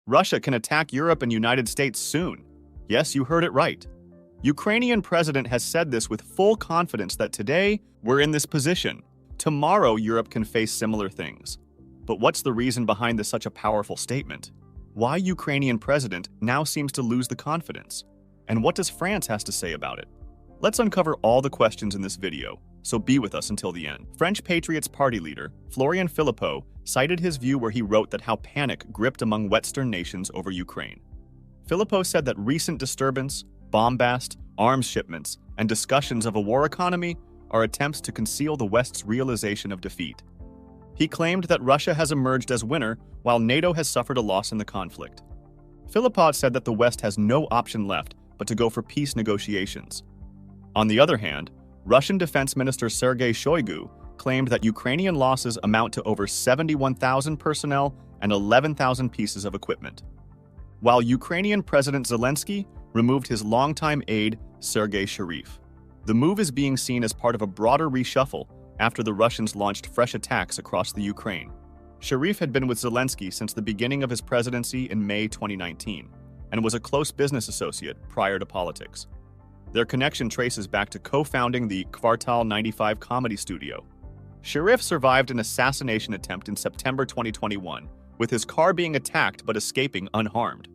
Russia can attack Europe and United States soon. Yes, you heard it right. Ukrainian president has said this with full confidence that today we're in this position. Tomorrow Europe can face similar things. But what's the reason behind such a powerful statement? Why Ukrainian president now seems to lose the confidence? And what does France has to say about it? Let's uncover all the questions in this video, so be with us until the end. French Patriots Party leader Florian Philippot cited his view where he wrote that how panic gripped among Western nations over Ukraine. Philippot said that recent disturbance, bombast, arms shipments, and discussions of a war economy are attempts to conceal the West's realization of defeat. He claimed that Russia has emerged as winner while NATO has suffered a loss in the conflict. Philippot said that the West has no option left but to go for peace negotiations. On the other hand, Russian Defense Minister Sergei Shoigu claimed that Ukrainian losses amount to over 71,000 personnel and 11,000 pieces of equipment. While Ukrainian President Zelensky removed his longtime aide Sergei Sharif. The move is being seen as part of a broader reshuffle after the Russians launched fresh attacks across the Ukraine. Sharif had been with Zelensky since the beginning of his presidency in May 2019 and was a close business associate prior to politics. Their connection traces back to co-founding the Kvartal 95 comedy studio. Sharif survived an assassination attempt in September 2021, with his car being attacked but escaping unharmed.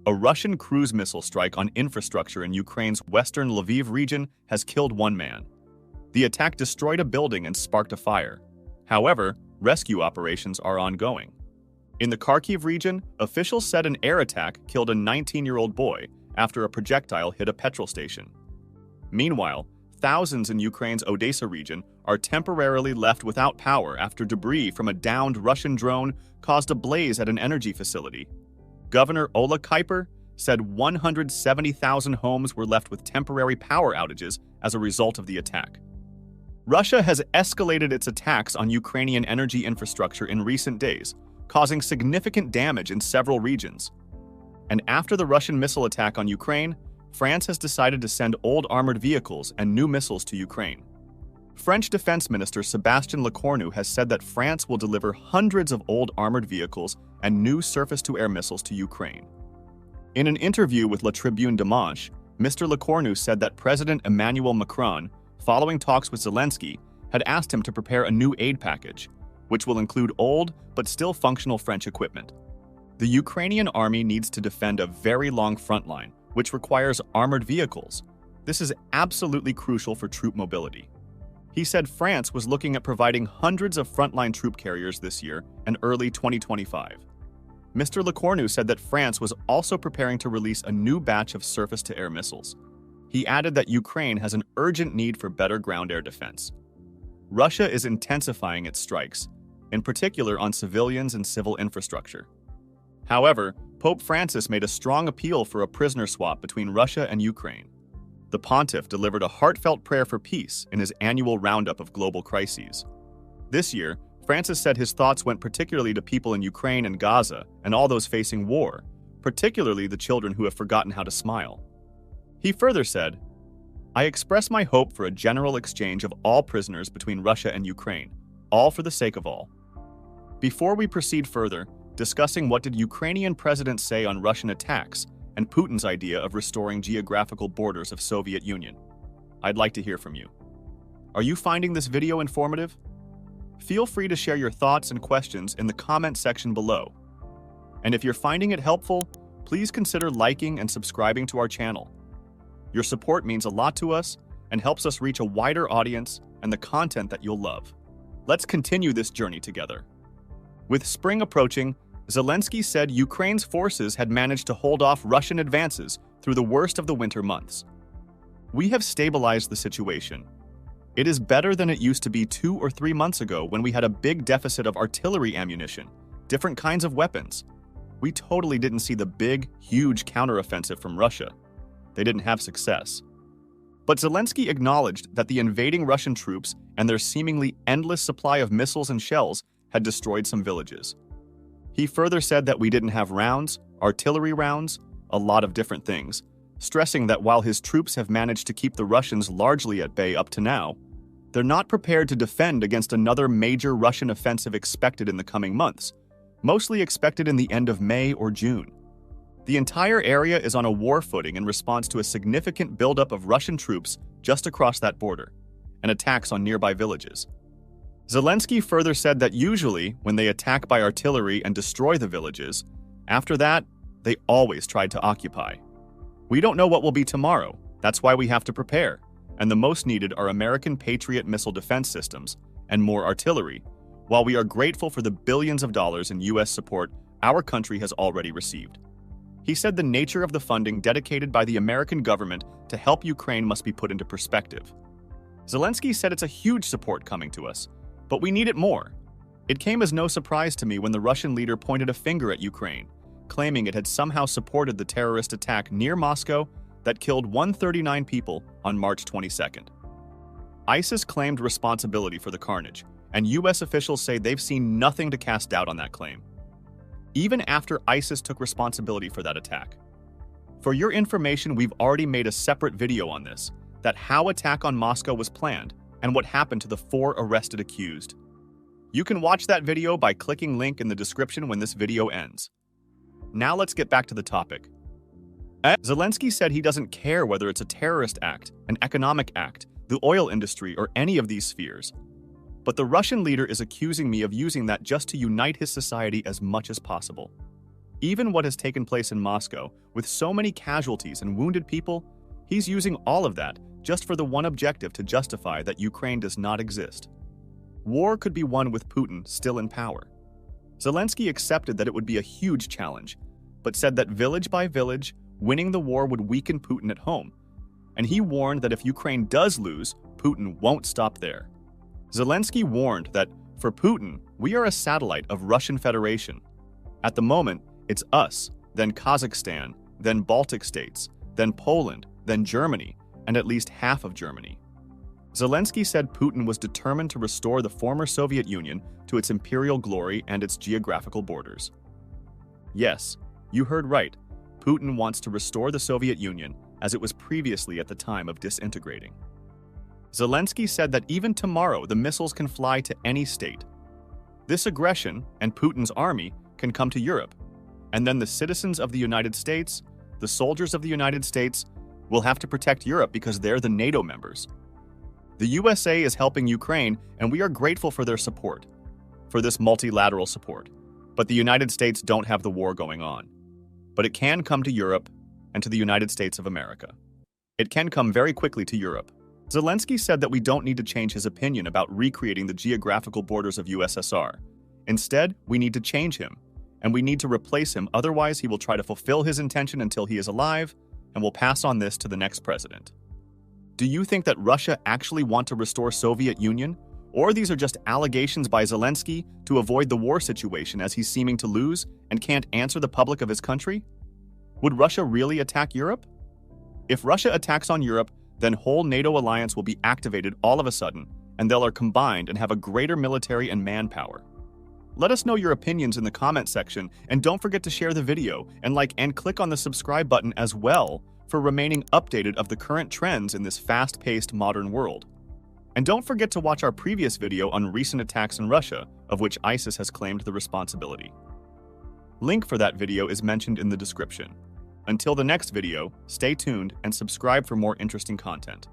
A Russian cruise missile strike on infrastructure in Ukraine's western Lviv region has killed one man. The attack destroyed a building and sparked a fire. However, rescue operations are ongoing. In the Kharkiv region, officials said an air attack killed a 19-year-old boy after a projectile hit a petrol station. Meanwhile, thousands in Ukraine's Odessa region are temporarily left without power after debris from a downed Russian drone caused a blaze at an energy facility. Governor Ola Kuiper said 170,000 homes were left with temporary power outages as a result of the attack. Russia has escalated its attacks on Ukrainian energy infrastructure in recent days, causing significant damage in several regions. And after the Russian missile attack on Ukraine, France has decided to send old armored vehicles and new missiles to Ukraine. French Defense Minister Sébastien Lecornu has said that France will deliver hundreds of old armored vehicles and new surface-to-air missiles to Ukraine. In an interview with La Tribune Dimanche, Mr. Lecornu said that President Emmanuel Macron, following talks with Zelensky, had asked him to prepare a new aid package, which will include old but still functional French equipment. The Ukrainian army needs to defend a very long front line, which requires armored vehicles. This is absolutely crucial for troop mobility. He said France was looking at providing hundreds of frontline troop carriers this year and early 2025. Mr. Lecornu said that France was also preparing to release a new batch of surface-to-air missiles. He added that Ukraine has an urgent need for better ground-air defense. Russia is intensifying its strikes, in particular on civilians and civil infrastructure. However, Pope Francis made a strong appeal for a prisoner swap between Russia and Ukraine. The pontiff delivered a heartfelt prayer for peace in his annual roundup of global crises. This year, Francis said his thoughts went particularly to people in Ukraine and Gaza and all those facing war, particularly the children who have forgotten how to smile. He further said, "I express my hope for a general exchange of all prisoners between Russia and Ukraine, all for the sake of all." Before we proceed further, discussing what did Ukrainian president say on Russian attacks and Putin's idea of restoring geographical borders of Soviet Union, I'd like to hear from you. Are you finding this video informative? Feel free to share your thoughts and questions in the comment section below. And if you're finding it helpful, please consider liking and subscribing to our channel. Your support means a lot to us and helps us reach a wider audience and the content that you'll love. Let's continue this journey together. With spring approaching, Zelensky said Ukraine's forces had managed to hold off Russian advances through the worst of the winter months. "We have stabilized the situation. It is better than it used to be 2 or 3 months ago when we had a big deficit of artillery ammunition, different kinds of weapons. We totally didn't see the big, huge counteroffensive from Russia. They didn't have success." But Zelensky acknowledged that the invading Russian troops and their seemingly endless supply of missiles and shells had destroyed some villages. He further said that we didn't have rounds, artillery rounds, a lot of different things, stressing that while his troops have managed to keep the Russians largely at bay up to now, they're not prepared to defend against another major Russian offensive expected in the coming months, mostly expected in the end of May or June. The entire area is on a war footing in response to a significant buildup of Russian troops just across that border and attacks on nearby villages. Zelensky further said that usually, when they attack by artillery and destroy the villages, after that, they always tried to occupy. We don't know what will be tomorrow, that's why we have to prepare, and the most needed are American Patriot missile defense systems and more artillery, while we are grateful for the billions of dollars in U.S. support our country has already received. He said the nature of the funding dedicated by the American government to help Ukraine must be put into perspective. Zelensky said it's a huge support coming to us, but we need it more. It came as no surprise to me when the Russian leader pointed a finger at Ukraine, claiming it had somehow supported the terrorist attack near Moscow that killed 139 people on March 22nd. ISIS claimed responsibility for the carnage, and U.S. officials say they've seen nothing to cast doubt on that claim, even after ISIS took responsibility for that attack. For your information, we've already made a separate video on this, that how attack on Moscow was planned and what happened to the 4 arrested accused. You can watch that video by clicking link in the description when this video ends. Now let's get back to the topic. Zelensky said he doesn't care whether it's a terrorist act, an economic act, the oil industry, or any of these spheres. But the Russian leader is accusing me of using that just to unite his society as much as possible. Even what has taken place in Moscow, with so many casualties and wounded people, he's using all of that just for the one objective to justify that Ukraine does not exist. War could be won with Putin still in power. Zelensky accepted that it would be a huge challenge, but said that village by village, winning the war would weaken Putin at home. And he warned that if Ukraine does lose, Putin won't stop there. Zelensky warned that, for Putin, we are a satellite of Russian Federation. At the moment, it's us, then Kazakhstan, then Baltic states, then Poland, then Germany, and at least half of Germany. Zelensky said Putin was determined to restore the former Soviet Union to its imperial glory and its geographical borders. Yes, you heard right. Putin wants to restore the Soviet Union as it was previously at the time of disintegrating. Zelensky said that even tomorrow the missiles can fly to any state. This aggression and Putin's army can come to Europe, and then the citizens of the United States, the soldiers of the United States, will have to protect Europe because they're the NATO members. The USA is helping Ukraine, and we are grateful for their support, for this multilateral support. But the United States don't have the war going on. But it can come to Europe and to the United States of America. It can come very quickly to Europe. Zelensky said that we don't need to change his opinion about recreating the geographical borders of USSR. Instead, we need to change him, and we need to replace him, otherwise he will try to fulfill his intention until he is alive, and will pass on this to the next president. Do you think that Russia actually want to restore Soviet Union? Or these are just allegations by Zelensky to avoid the war situation as he's seeming to lose and can't answer the public of his country? Would Russia really attack Europe? If Russia attacks on Europe, then whole NATO alliance will be activated all of a sudden, and they'll are combined and have a greater military and manpower. Let us know your opinions in the comment section, and don't forget to share the video and like and click on the subscribe button as well for remaining updated of the current trends in this fast-paced modern world. And don't forget to watch our previous video on recent attacks in Russia, of which ISIS has claimed the responsibility. Link for that video is mentioned in the description. Until the next video, stay tuned and subscribe for more interesting content.